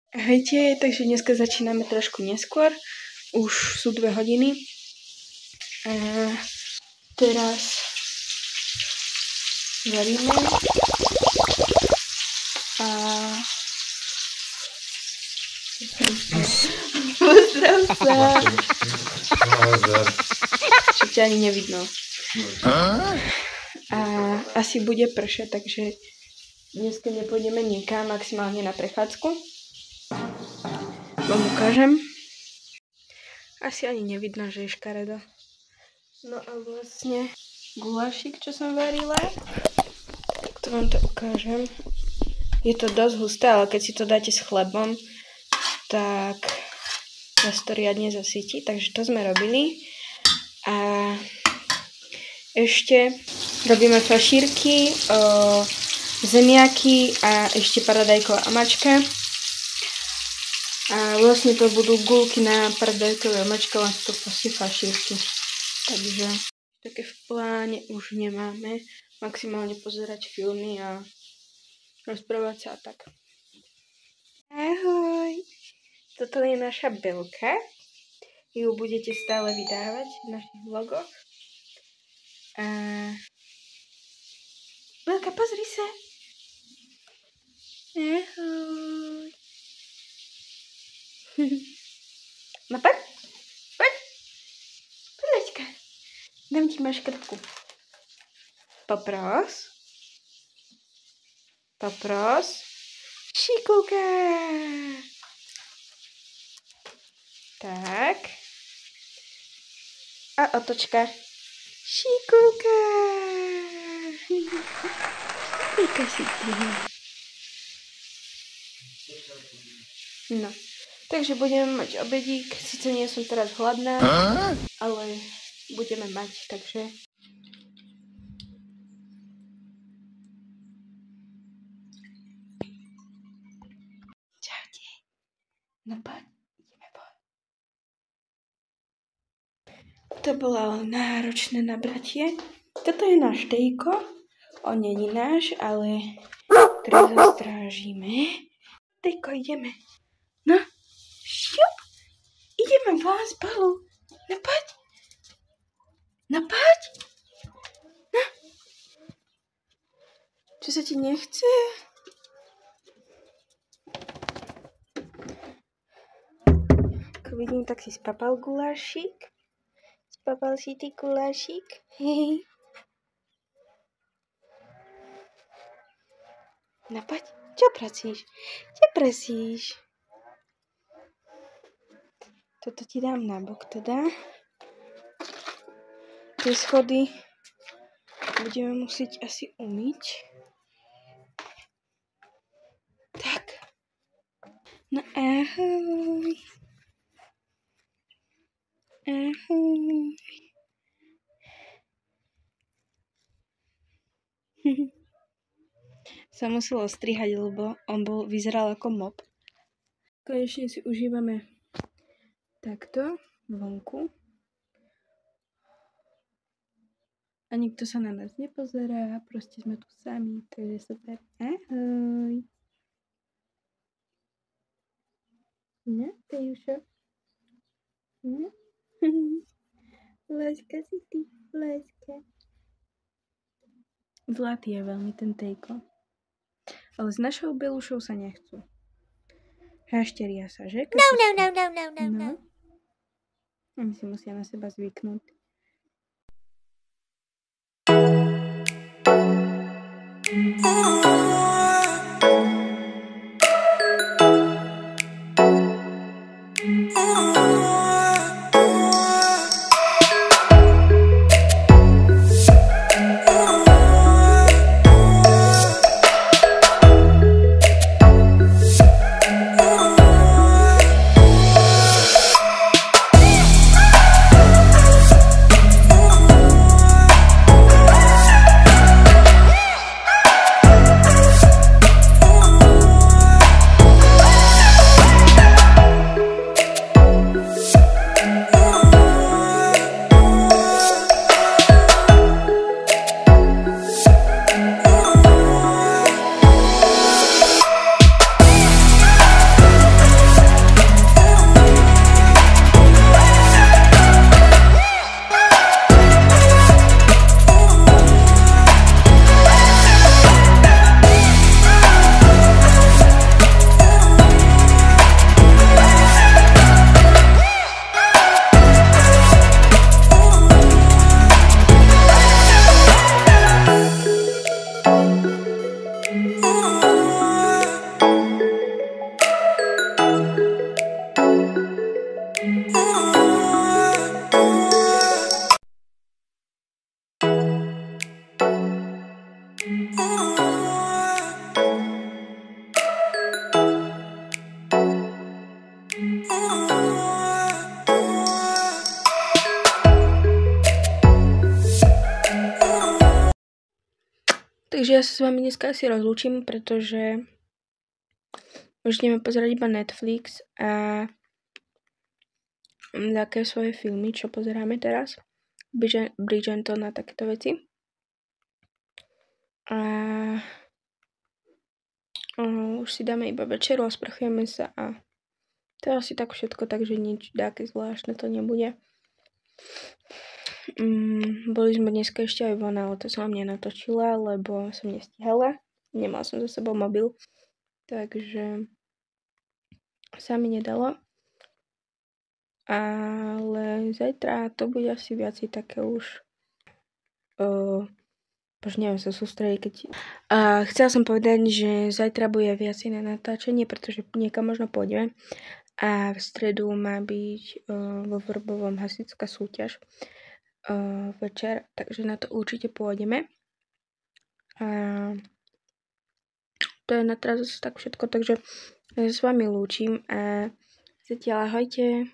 Ahojte, takže dneska začíname trošku neskôr. Už sú 2 hodiny. A teraz varíme. A pozdrav sa. Čo ťa ani nevidno. A asi bude pršať, takže dneska nepôjdeme nikam, maximálne na prechádzku. Vám ukážem. Asi ani nevidno, že je škaredo. No a vlastne gulášik, čo som varila. Tak to vám to ukážem. Je to dosť husté, ale keď si to dáte s chlebom, tak vás to riadne zasytí. Takže to sme robili. A ešte robíme fašírky, zemiaky a ešte paradajková amačka. A vlastne to budú gulky na paradajkové amačka, len to proste fašírky. Takže také v pláne už nemáme. Maximálne pozerať filmy a rozprávať sa a tak. Ahoj! Toto je naša Belka. Ju budete stále vydávať v našich vlogoch. A Belka, pozri sa! Ahoj! No poď, poď, poďka, dám ti maškrtku. Popros, popros, šikulka. Tak. A otočka. Šikulka. Šikulka si ty. No. Takže budeme mať obedík, síce nie som teraz hladná, ale budeme mať, takže... Čaute. No poď, ideme poď. To bolo náročné nabratie. Toto je náš Tejko, on není náš, ale teraz ho strážime. Tejko, ideme. No. Šup, ideme von spolu. No poď. No poď. No. Čo sa ti nechce? Ako vidím, tak si spapal gulášik. Spapal si ty gulášik? Hej. No poď. Čo prosíš? Čo prosíš? Toto ti dám na bok teda. Tie schody budeme musieť asi umyť. Tak. No ahoj. Ahoj. Sa muselo strihať, lebo on vyzeral ako mob. Konečne si užívame takto, vonku. A nikto sa na nás nepozerá, proste sme tu sami, takže super. Ahoj. No, Tejušo. No. Láska si ty, láska. Zlatý je veľmi ten Tejko. Ale s našou Belušou sa nechcú. Hašteria sa, že? No. Oni si musia na seba zvyknúť. Takže ja sa s vami dneska asi rozlúčim, pretože už ideme pozerať iba Netflix a také svoje filmy, čo pozeráme teraz. Bridgerton a takéto veci. A už si dáme iba večeru a sprchujeme sa a to je asi tak všetko, takže nič také zvláštne to nebude. Boli sme dneska ešte aj von, ale to som vám nenatočila, lebo som nestihala. Nemala som za sebou mobil, takže sa mi nedalo. Ale zajtra to bude asi viac také už neviem sa sústrediť, keď... chcela som povedať, že zajtra bude viac na natáčanie, pretože niekam možno pôjdeme. A v stredu má byť vo Vrbovom hasická súťaž večer, takže na to určite pôjdeme. A to je na teraz tak všetko, takže ja sa s vami lúčim a zatiaľ ahojte.